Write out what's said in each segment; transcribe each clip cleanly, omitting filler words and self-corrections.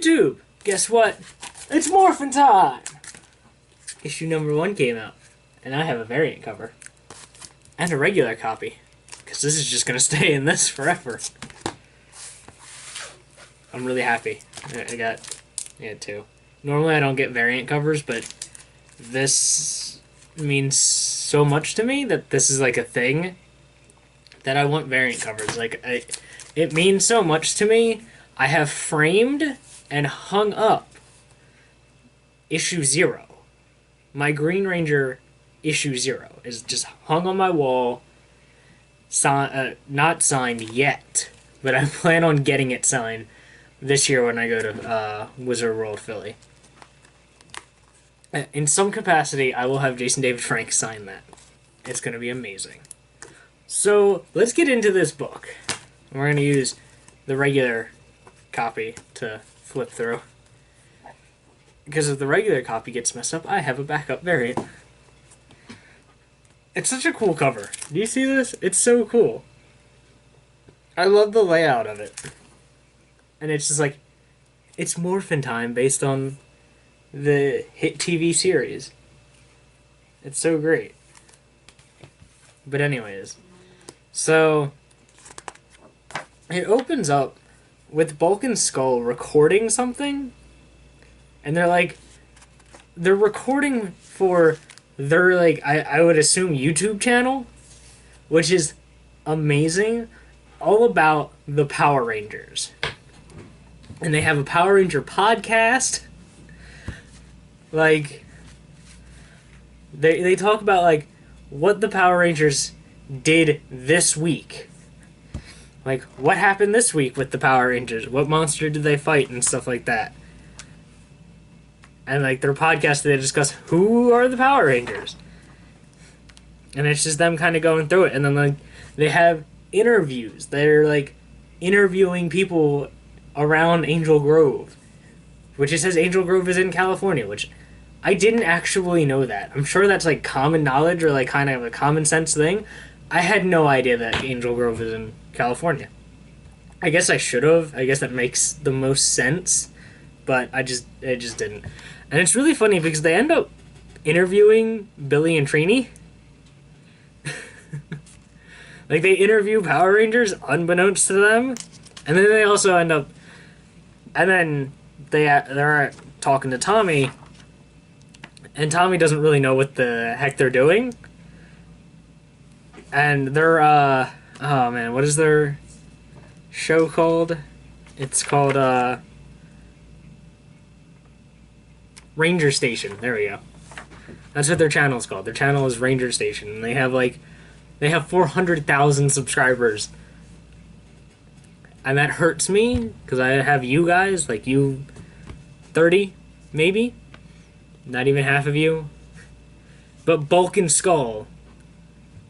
YouTube, guess what? It's Morphin time! Issue number 1 came out, and I have a variant cover. And a regular copy, because this is just going to stay in this forever. I'm really happy. I got 2. Normally I don't get variant covers, but this means so much to me that this is like a thing that I want variant covers. Like, it means so much to me. I have framed and hung up issue 0. My Green Ranger issue 0 is just hung on my wall, not signed yet, but I plan on getting it signed this year when I go to Wizard World Philly. In some capacity, I will have Jason David Frank sign that. It's going to be amazing. So, let's get into this book. We're going to use the regular copy to flip through. Because if the regular copy gets messed up, I have a backup variant. It's such a cool cover. Do you see this? It's so cool. I love the layout of it. And it's just like, it's Morphin Time based on the hit TV series. It's so great. But anyways, so it opens up with Bulk and Skull recording something, and they're recording for their, like, I would assume YouTube channel, which is amazing, all about the Power Rangers. And they have a Power Ranger podcast. Like, they talk about, like, what the Power Rangers did this week. Like, what happened this week with the Power Rangers? What monster did they fight and stuff like that. And, like, their podcast, they discuss who are the Power Rangers. And it's just them kind of going through it. And then, like, they have interviews. They're, like, interviewing people around Angel Grove. Which it says Angel Grove is in California, which I didn't actually know that. I'm sure that's, like, common knowledge or, like, kind of a common sense thing. I had no idea that Angel Grove is in California. I guess I should have. I guess that makes the most sense. But it just didn't. And it's really funny because they end up interviewing Billy and Trini. Like, they interview Power Rangers unbeknownst to them. And then they also end up... And then they're talking to Tommy. And Tommy doesn't really know what the heck they're doing. And they're, oh man, what is their show called? It's called, Ranger Station. There we go. That's what their channel is called. Their channel is Ranger Station. And they have 400,000 subscribers. And that hurts me, because I have you guys, like you, 30, maybe? Not even half of you. But Bulk and Skull,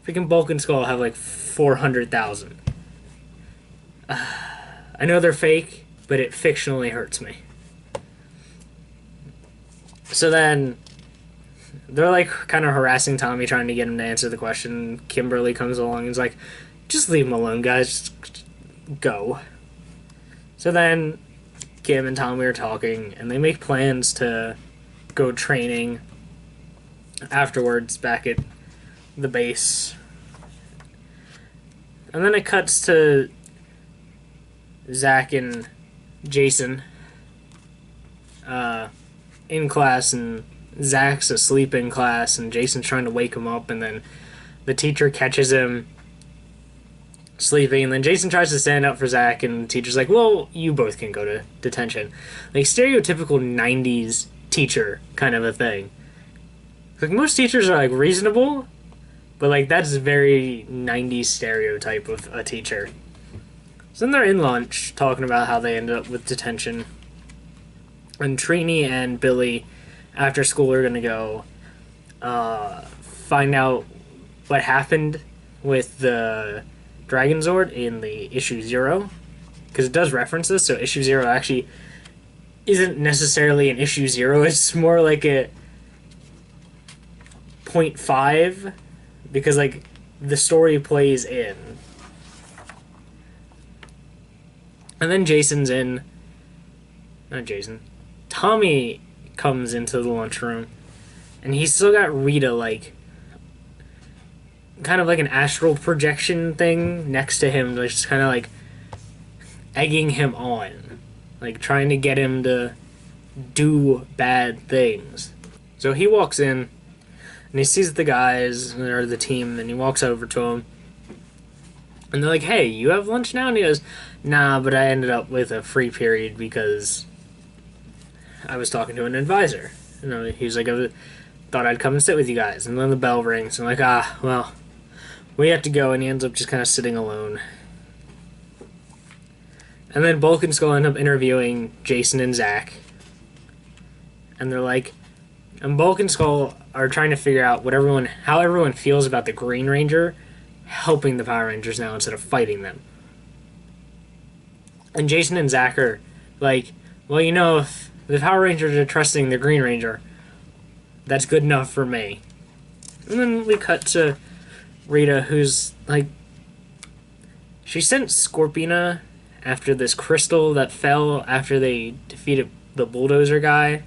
freaking Bulk and Skull have like 400,000. I know they're fake, but it fictionally hurts me. So then, they're like kind of harassing Tommy, trying to get him to answer the question. Kimberly comes along and is like, just leave him alone, guys. Just go. So then, Kim and Tommy are talking, and they make plans to go training afterwards back at the base. And then it cuts to Zach and Jason in class, and Zach's asleep in class, and Jason's trying to wake him up, and then the teacher catches him sleeping, and then Jason tries to stand up for Zach, and the teacher's like, well, you both can go to detention. Like, stereotypical 90s teacher kind of a thing. Like, most teachers are, like, reasonable, but, like, that's a very 90s stereotype of a teacher. So then they're in lunch, talking about how they ended up with detention. And Trini and Billy, after school, are going to go find out what happened with the Dragon Zord in the issue 0. Because it does reference this, so issue 0 actually isn't necessarily an issue 0. It's more like a 0.5, because, like, the story plays in. And then Jason's in not Jason. Tommy comes into the lunchroom, and he's still got Rita, like, kind of like an astral projection thing next to him, just kind of like egging him on, like trying to get him to do bad things. So he walks in, and he sees the guys, or the team, and he walks over to them. And they're like, hey, you have lunch now? And he goes, nah, but I ended up with a free period because I was talking to an advisor. And he was like, I thought I'd come and sit with you guys. And then the bell rings. And I'm like, well, we have to go. And he ends up just kind of sitting alone. And then Bulk and Skull end up interviewing Jason and Zach. And they're like, and Bulk and Skull are trying to figure out how everyone feels about the Green Ranger helping the Power Rangers now instead of fighting them. And Jason and Zach are like, well, if the Power Rangers are trusting the Green Ranger, that's good enough for me. And then we cut to Rita, who's like, she sent Scorpina after this crystal that fell after they defeated the bulldozer guy.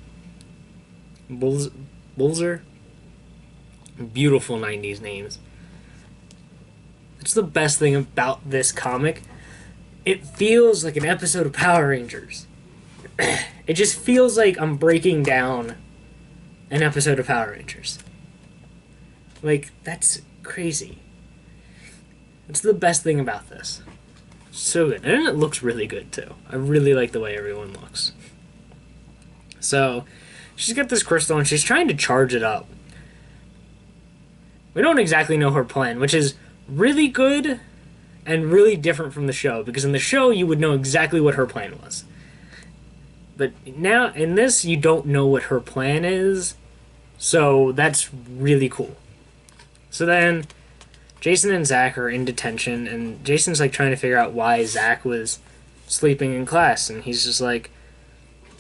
Bullzer? Beautiful 90s names. It's the best thing about this comic. It feels like an episode of Power Rangers. It just feels like I'm breaking down an episode of Power Rangers. Like, that's crazy. It's the best thing about this. So good. And it looks really good, too. I really like the way everyone looks. So, she's got this crystal and she's trying to charge it up. We don't exactly know her plan, which is really good and really different from the show, because in the show you would know exactly what her plan was. But now, in this, you don't know what her plan is, so that's really cool. So then, Jason and Zach are in detention, and Jason's like trying to figure out why Zach was sleeping in class, and he's just like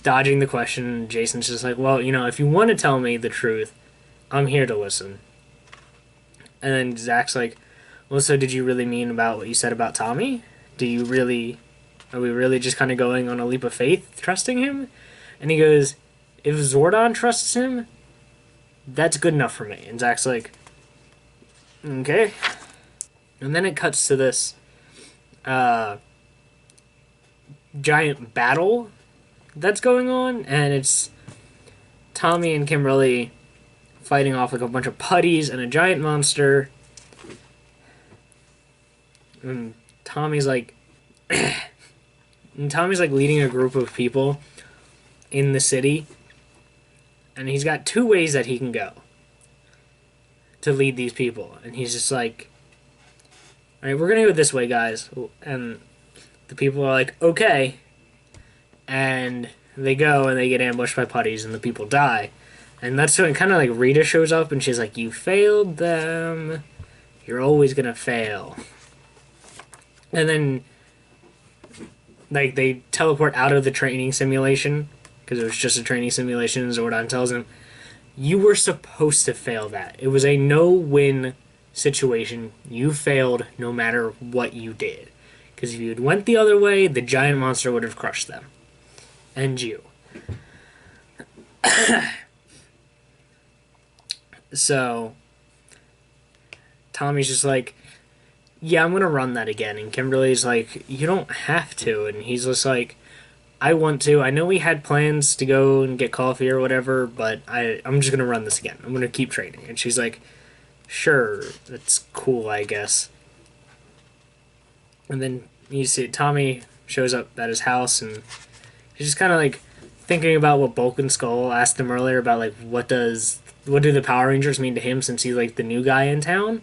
dodging the question, and Jason's just like, well, if you want to tell me the truth, I'm here to listen. And then Zach's like, well, so did you really mean about what you said about Tommy? Are we really just kind of going on a leap of faith, trusting him? And he goes, if Zordon trusts him, that's good enough for me. And Zach's like, okay. And then it cuts to this giant battle that's going on, and it's Tommy and Kimberly fighting off like a bunch of putties and a giant monster. And Tommy's like leading a group of people in the city, and he's got two ways that he can go to lead these people, and he's just like, all right, we're gonna go this way, guys. And the people are like, okay, and they go and they get ambushed by putties and the people die. And that's when kind of like Rita shows up and she's like, you failed them, you're always gonna fail. And then, like, they teleport out of the training simulation, because it was just a training simulation, and Zordon tells him, you were supposed to fail that. It was a no-win situation. You failed no matter what you did. Because if you had went the other way, the giant monster would have crushed them. And you. So, Tommy's just like, yeah, I'm going to run that again. And Kimberly's like, you don't have to. And he's just like, I want to. I know we had plans to go and get coffee or whatever, but I'm just going to run this again. I'm going to keep training. And she's like, sure, that's cool, I guess. And then you see Tommy shows up at his house, and he's just kind of like thinking about what Bulk and Skull asked him earlier about, like, what do the Power Rangers mean to him since he's like the new guy in town?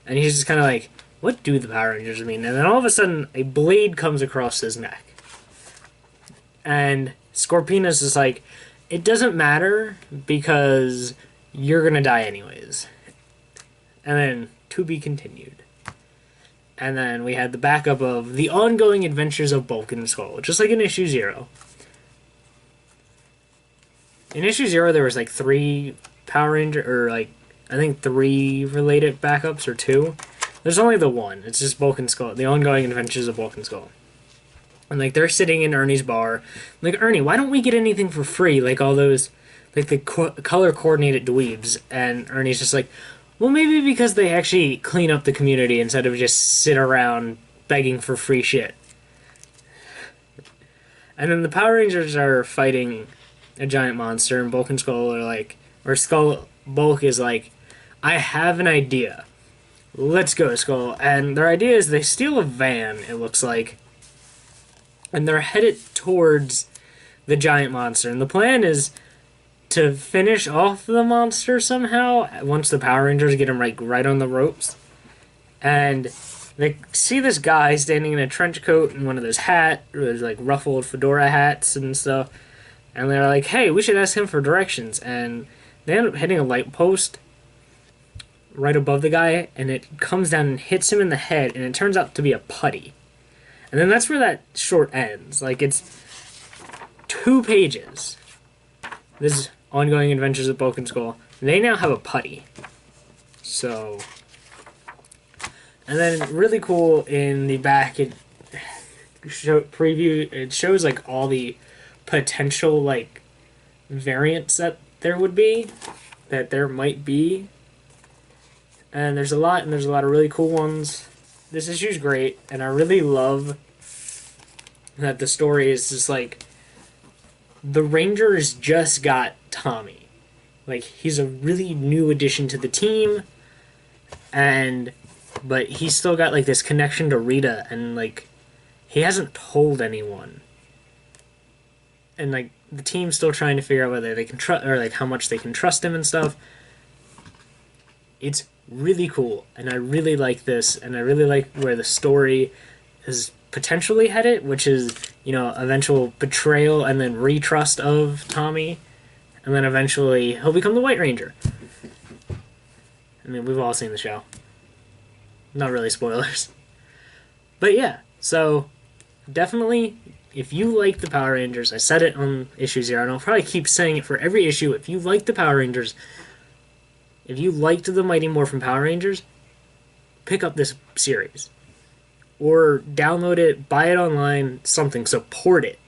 And he's just kind of like, what do the Power Rangers mean? And then all of a sudden, a blade comes across his neck. And Scorpina's just like, it doesn't matter because you're going to die anyways. And then, to be continued. And then we had the backup of the ongoing adventures of Bulk and Skull, just like in issue 0. In issue 0, there was like 3 Power Ranger, or like, I think 3 related backups, or 2. There's only the one. It's just Bulk and Skull. The ongoing adventures of Bulk and Skull. And like they're sitting in Ernie's bar. Like, Ernie, why don't we get anything for free? Like all those, like the color coordinated dweebs. And Ernie's just like, well, maybe because they actually clean up the community instead of just sit around begging for free shit. And then the Power Rangers are fighting a giant monster, and Bulk and Skull are like, or Skull Bulk is like, I have an idea. Let's go, Skull. And their idea is they steal a van, it looks like, and they're headed towards the giant monster. And the plan is to finish off the monster somehow once the Power Rangers get him like right on the ropes. And they see this guy standing in a trench coat and one of those those like ruffled fedora hats and stuff. And they're like, hey, we should ask him for directions. And they end up hitting a light post right above the guy, and it comes down and hits him in the head, and it turns out to be a putty. And then that's where that short ends. Like, it's 2 pages. This is Ongoing Adventures of Bulk and Skull. They now have a putty. So, and then really cool in the back, it shows like all the potential like variants that there might be. And there's a lot of really cool ones. This issue's great, and I really love that the story is just like, the Rangers just got Tommy. Like, he's a really new addition to the team, but he's still got like this connection to Rita, and like, he hasn't told anyone. And like, the team's still trying to figure out whether they can trust, or like how much they can trust him and stuff. It's really cool, and I really like this, and I really like where the story is potentially headed, which is, you know, eventual betrayal and then retrust of Tommy, and then eventually he'll become the White Ranger. I mean, we've all seen the show. Not really spoilers. But yeah, so definitely, if you like the Power Rangers, I said it on issue 0, and I'll probably keep saying it for every issue, if you like the Power Rangers, if you liked the Mighty Morphin Power Rangers, pick up this series. Or download it, buy it online, something, support it.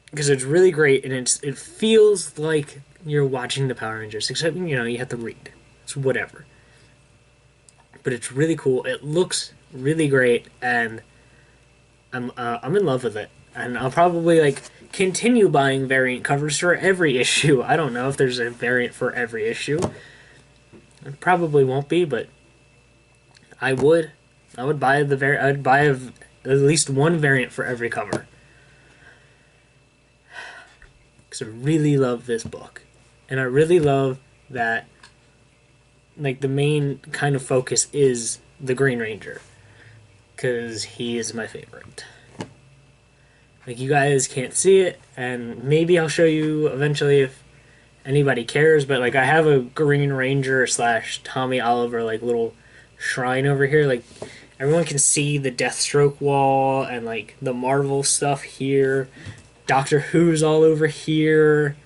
Because it's really great, and it feels like you're watching the Power Rangers, except, you know, you have to read. It's whatever. But it's really cool, it looks really great, and I'm in love with it. And I'll probably, like, continue buying variant covers for every issue. I don't know if there's a variant for every issue. It probably won't be, but I would buy I'd buy at least one variant for every cover. Because I really love this book. And I really love that, like, the main kind of focus is the Green Ranger. Because he is my favorite. Like, you guys can't see it, and maybe I'll show you eventually if anybody cares, but, like, I have a Green Ranger / Tommy Oliver, like, little shrine over here. Like, everyone can see the Deathstroke wall and, like, the Marvel stuff here. Doctor Who's all over here.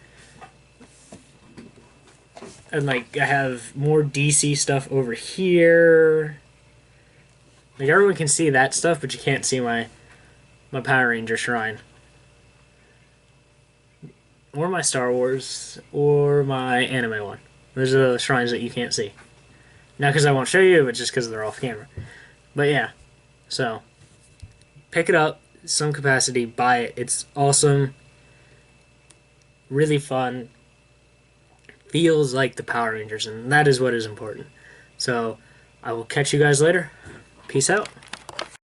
And, like, I have more DC stuff over here. Like, everyone can see that stuff, but you can't see my Power Ranger shrine. Or my Star Wars, or my anime one. Those are the shrines that you can't see. Not because I won't show you, but just because they're off camera. But yeah, so pick it up, some capacity, buy it. It's awesome. Really fun. Feels like the Power Rangers, and that is what is important. So I will catch you guys later. Peace out.